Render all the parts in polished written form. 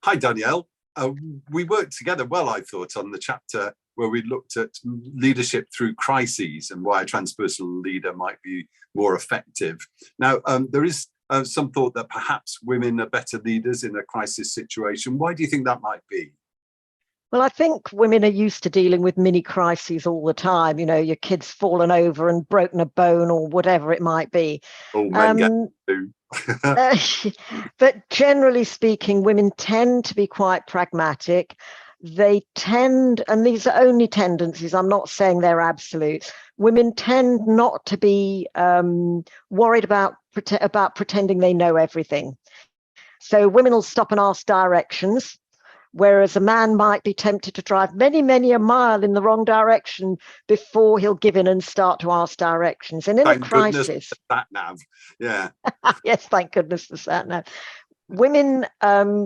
Hi, Danielle. We worked together well, I thought, on the chapter where we looked at leadership through crises and why a transpersonal leader might be more effective. Now, there is some thought that perhaps women are better leaders in a crisis situation. Why do you think that might be? Well, I think women are used to dealing with mini crises all the time. You know, your kid's fallen over and broken a bone or whatever it might be. All men get to. Uh, but generally speaking, women tend to be quite pragmatic. They tend, and these are only tendencies, I'm not saying they're absolute. Women tend not to be worried about pretending they know everything. So women will stop and ask directions, whereas a man might be tempted to drive many, many a mile in the wrong direction before he'll give in and start to ask directions. And in Thank a crisis, goodness for sat nav. Yeah. yes, thank goodness for sat nav. Women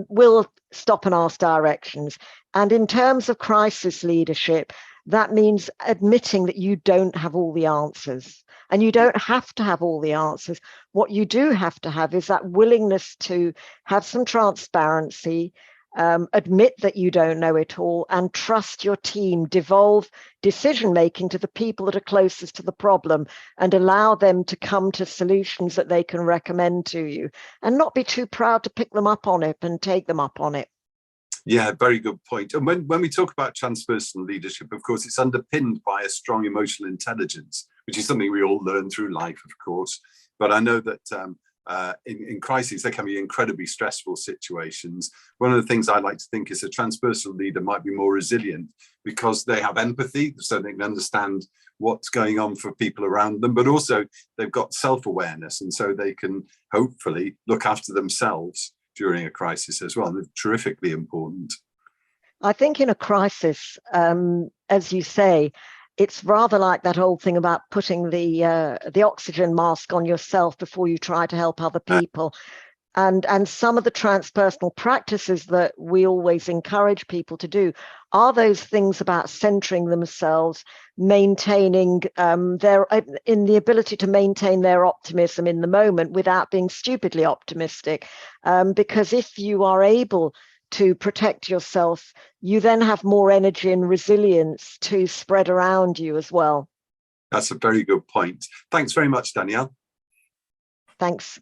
will stop and ask directions. And in terms of crisis leadership, that means admitting that you don't have all the answers. And you don't have to have all the answers. What you do have to have is that willingness to have some transparency, admit that you don't know it all, and trust your team, devolve decision making to the people that are closest to the problem and allow them to come to solutions that they can recommend to you, and not be too proud to pick them up on it and take them up on it. Yeah, very good point. And when we talk about transpersonal leadership, of course, it's underpinned by a strong emotional intelligence, which is something we all learn through life, of course. But I know that in crises, there can be incredibly stressful situations. One of the things I like to think is a transpersonal leader might be more resilient because they have empathy, so they can understand what's going on for people around them, but also they've got self-awareness, and so they can hopefully look after themselves during a crisis as well. They're terrifically important. I think in a crisis, as you say, it's rather like that old thing about putting the oxygen mask on yourself before you try to help other people. And some of the transpersonal practices that we always encourage people to do are those things about centering themselves, maintaining in the ability to maintain their optimism in the moment without being stupidly optimistic. Because if you are able to protect yourself, you then have more energy and resilience to spread around you as well. That's a very good point. Thanks very much, Danielle. Thanks.